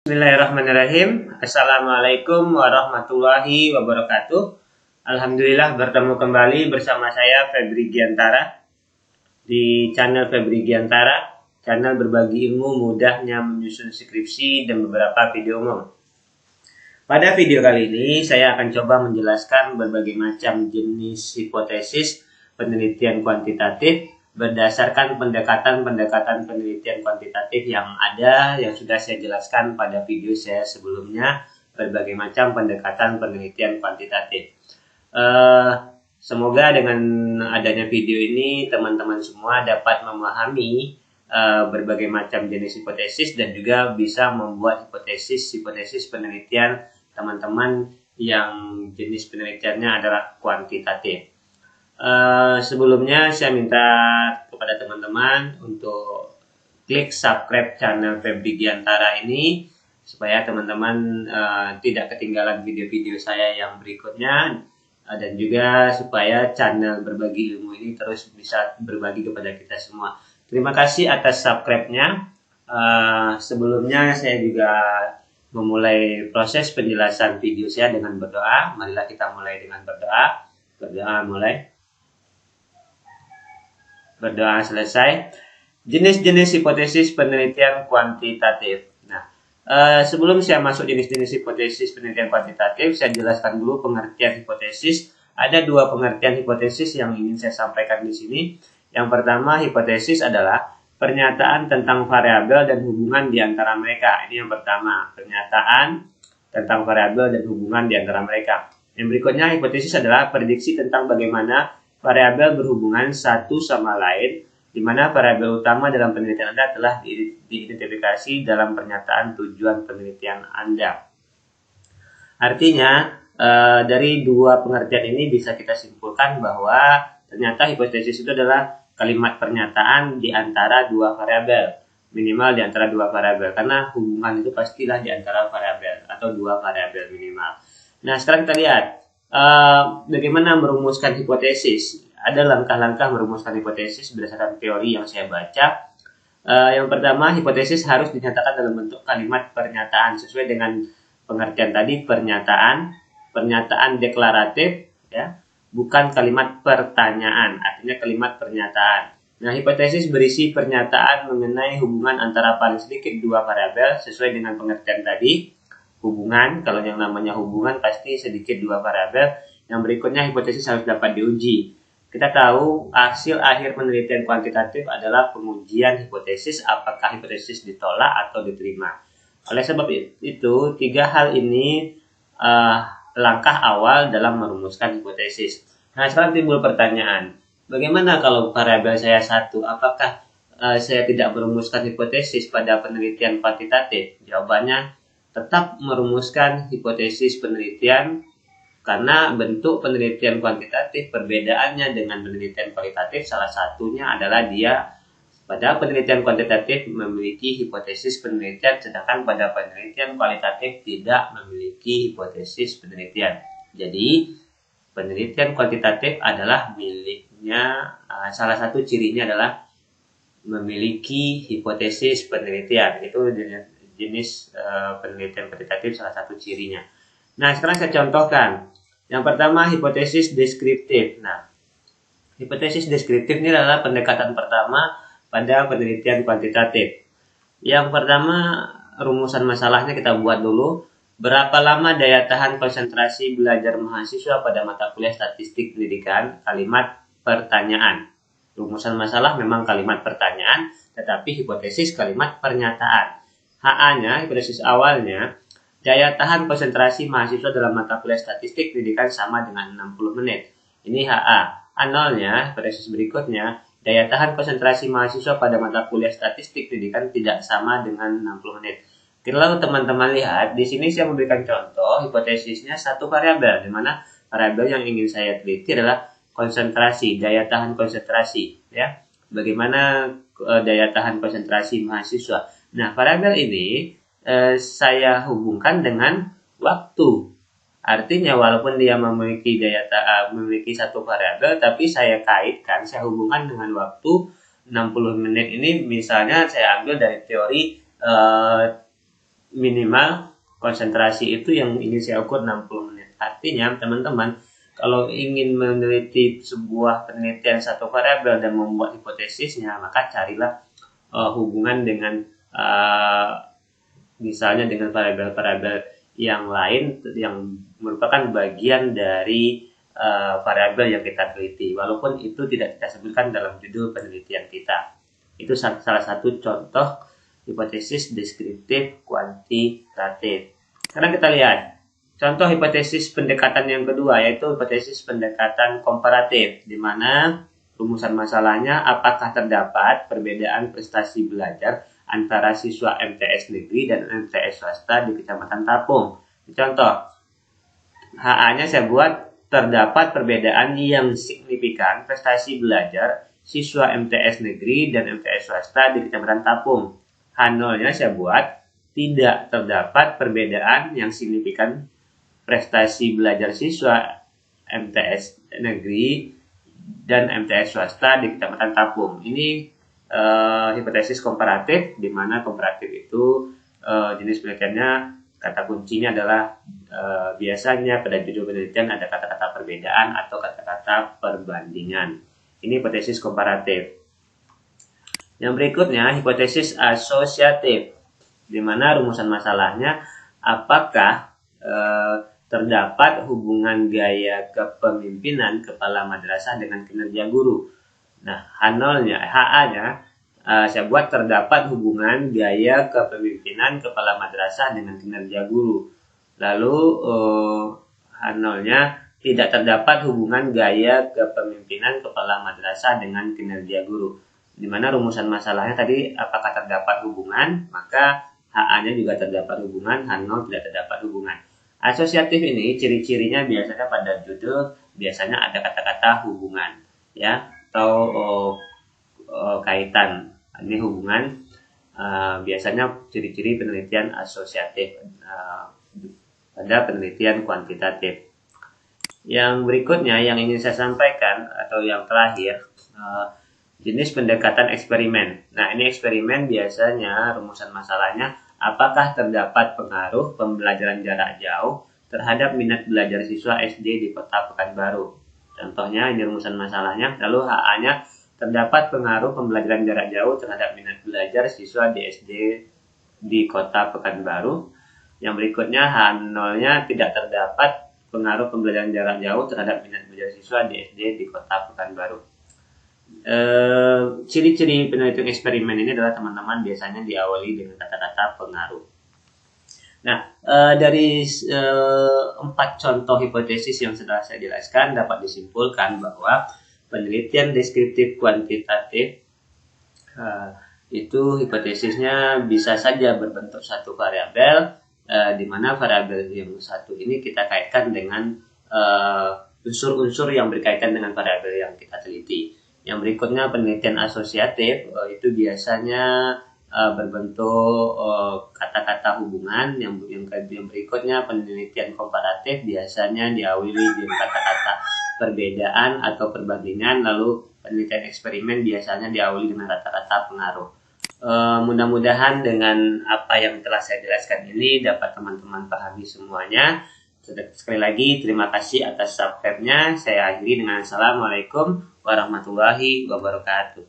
Bismillahirrahmanirrahim. Assalamualaikum warahmatullahi wabarakatuh. Alhamdulillah bertemu kembali bersama saya Febri Giantara di channel Febri Giantara, channel berbagi ilmu mudahnya menyusun skripsi dan beberapa video umum. Pada video kali ini saya akan coba menjelaskan berbagai macam jenis hipotesis penelitian kuantitatif berdasarkan pendekatan-pendekatan penelitian kuantitatif yang ada, yang sudah saya jelaskan pada video saya sebelumnya, berbagai macam pendekatan penelitian kuantitatif. Semoga dengan adanya video ini teman-teman semua dapat memahami berbagai macam jenis hipotesis dan juga bisa membuat hipotesis penelitian teman-teman yang jenis penelitiannya adalah kuantitatif. Sebelumnya saya minta kepada teman-teman untuk klik subscribe channel Febri Giantara ini supaya teman-teman tidak ketinggalan video-video saya yang berikutnya, dan juga supaya channel berbagi ilmu ini terus bisa berbagi kepada kita semua. Terima kasih atas subscribe-nya. Sebelumnya saya juga memulai proses penjelasan video saya dengan berdoa. Marilah kita mulai dengan berdoa. Berdoa mulai. Berdoa selesai. Jenis-jenis hipotesis penelitian kuantitatif. Nah, sebelum saya masuk jenis-jenis hipotesis penelitian kuantitatif, saya jelaskan dulu pengertian hipotesis. Ada dua pengertian hipotesis yang ingin saya sampaikan di sini. Yang pertama, hipotesis adalah pernyataan tentang variabel dan hubungan di antara mereka. Ini yang pertama, pernyataan tentang variabel dan hubungan di antara mereka. Yang berikutnya, hipotesis adalah prediksi tentang bagaimana variabel berhubungan satu sama lain, di mana variabel utama dalam penelitian Anda telah diidentifikasi dalam pernyataan tujuan penelitian Anda. Artinya, dari dua pengertian ini bisa kita simpulkan bahwa ternyata hipotesis itu adalah kalimat pernyataan di antara dua variabel, minimal di antara dua variabel, karena hubungan itu pastilah di antara variabel atau dua variabel minimal. Nah, sekarang kita lihat bagaimana merumuskan hipotesis. Ada langkah-langkah merumuskan hipotesis berdasarkan teori yang saya baca. Yang pertama, hipotesis harus dinyatakan dalam bentuk kalimat pernyataan sesuai dengan pengertian tadi, pernyataan deklaratif, ya, bukan kalimat pertanyaan, artinya kalimat pernyataan. Nah, hipotesis berisi pernyataan mengenai hubungan antara paling sedikit dua variabel sesuai dengan pengertian tadi. Hubungan, kalau yang namanya hubungan pasti sedikit dua variabel. Yang berikutnya, hipotesis harus dapat diuji. Kita tahu hasil akhir penelitian kuantitatif adalah pengujian hipotesis, apakah hipotesis ditolak atau diterima. Oleh sebab itu, tiga hal ini langkah awal dalam merumuskan hipotesis. Nah, sekarang timbul pertanyaan, bagaimana kalau variabel saya satu? Apakah saya tidak merumuskan hipotesis pada penelitian kuantitatif? Jawabannya, tetap merumuskan hipotesis penelitian, karena bentuk penelitian kuantitatif perbedaannya dengan penelitian kualitatif salah satunya adalah dia pada penelitian kuantitatif memiliki hipotesis penelitian, sedangkan pada penelitian kualitatif tidak memiliki hipotesis penelitian. Jadi penelitian kuantitatif adalah miliknya, salah satu cirinya adalah memiliki hipotesis penelitian. Itu jenis penelitian kuantitatif salah satu cirinya. Nah, sekarang saya contohkan. Yang pertama, hipotesis deskriptif. Nah, hipotesis deskriptif ini adalah pendekatan pertama pada penelitian kuantitatif. Yang pertama, rumusan masalahnya kita buat dulu. Berapa lama daya tahan konsentrasi belajar mahasiswa pada mata kuliah statistik pendidikan? Kalimat pertanyaan. Rumusan masalah memang kalimat pertanyaan, tetapi hipotesis kalimat pernyataan. HA-nya, hipotesis awalnya, daya tahan konsentrasi mahasiswa dalam mata kuliah statistik pendidikan sama dengan 60 menit. Ini HA. A0-nya, hipotesis berikutnya, daya tahan konsentrasi mahasiswa pada mata kuliah statistik pendidikan tidak sama dengan 60 menit. Kalau teman-teman lihat, di sini saya memberikan contoh hipotesisnya satu variabel, di mana variabel yang ingin saya teliti adalah konsentrasi, daya tahan konsentrasi, ya. Bagaimana daya tahan konsentrasi mahasiswa. Nah, variabel ini saya hubungkan dengan waktu. Artinya walaupun dia memiliki memiliki satu variabel, tapi saya kaitkan, saya hubungkan dengan waktu 60 menit ini. Misalnya saya ambil dari teori minimal konsentrasi itu yang ingin saya ukur 60 menit. Artinya teman-teman kalau ingin meneliti sebuah penelitian satu variabel dan membuat hipotesisnya, maka carilah hubungan dengan misalnya dengan variabel-variabel yang lain yang merupakan bagian dari variabel yang kita teliti, walaupun itu tidak kita sebutkan dalam judul penelitian kita. Itu salah satu contoh hipotesis deskriptif kuantitatif. Sekarang kita lihat contoh hipotesis pendekatan yang kedua, yaitu hipotesis pendekatan komparatif, di mana rumusan masalahnya apakah terdapat perbedaan prestasi belajar antara siswa MTS negeri dan MTS swasta di Kecamatan Tapung. Contoh, HA-nya saya buat terdapat perbedaan yang signifikan prestasi belajar siswa MTS negeri dan MTS swasta di Kecamatan Tapung. H0-nya saya buat tidak terdapat perbedaan yang signifikan prestasi belajar siswa MTS negeri dan MTS swasta di Kecamatan Tapung. Ini hipotesis komparatif, di mana komparatif itu jenis penelitiannya, kata kuncinya adalah biasanya pada judul penelitian ada kata-kata perbedaan atau kata-kata perbandingan. Ini hipotesis komparatif. Yang berikutnya hipotesis asosiatif, di mana rumusan masalahnya apakah terdapat hubungan gaya kepemimpinan kepala madrasah dengan kinerja guru. Nah, HA-nya saya buat terdapat hubungan gaya kepemimpinan kepala madrasah dengan kinerja guru. Lalu H0-nya tidak terdapat hubungan gaya kepemimpinan kepala madrasah dengan kinerja guru. Di mana rumusan masalahnya tadi apakah terdapat hubungan, maka HA-nya juga terdapat hubungan, H0 tidak terdapat hubungan. Asosiatif ini ciri-cirinya biasanya pada judul biasanya ada kata-kata hubungan, ya, atau kaitan. Ini hubungan biasanya ciri-ciri penelitian asosiatif pada penelitian kuantitatif. Yang berikutnya yang ingin saya sampaikan atau yang terakhir, jenis pendekatan eksperimen. Nah, ini eksperimen biasanya rumusan masalahnya apakah terdapat pengaruh pembelajaran jarak jauh terhadap minat belajar siswa SD di Kota Pekanbaru. Contohnya ini rumusan masalahnya. Lalu HA-nya terdapat pengaruh pembelajaran jarak jauh terhadap minat belajar siswa di SD di Kota Pekanbaru. Yang berikutnya H0-nya tidak terdapat pengaruh pembelajaran jarak jauh terhadap minat belajar siswa di SD di Kota Pekanbaru. Ciri-ciri penelitian eksperimen ini adalah teman-teman biasanya diawali dengan kata-kata pengaruh. Nah, dari 4 contoh hipotesis yang sudah saya jelaskan dapat disimpulkan bahwa penelitian deskriptif kuantitatif itu hipotesisnya bisa saja berbentuk satu variabel, di mana variabel yang satu ini kita kaitkan dengan unsur-unsur yang berkaitan dengan variabel yang kita teliti. Yang berikutnya penelitian asosiatif, itu biasanya berbentuk kata-kata hubungan. Yang berikutnya penelitian komparatif biasanya diawali dengan kata-kata perbedaan atau perbandingan. Lalu penelitian eksperimen biasanya diawali dengan kata-kata pengaruh. Mudah-mudahan dengan apa yang telah saya jelaskan ini dapat teman-teman pahami semuanya. Sekali lagi terima kasih atas subscribe-nya. Saya akhiri dengan Assalamualaikum warahmatullahi wabarakatuh.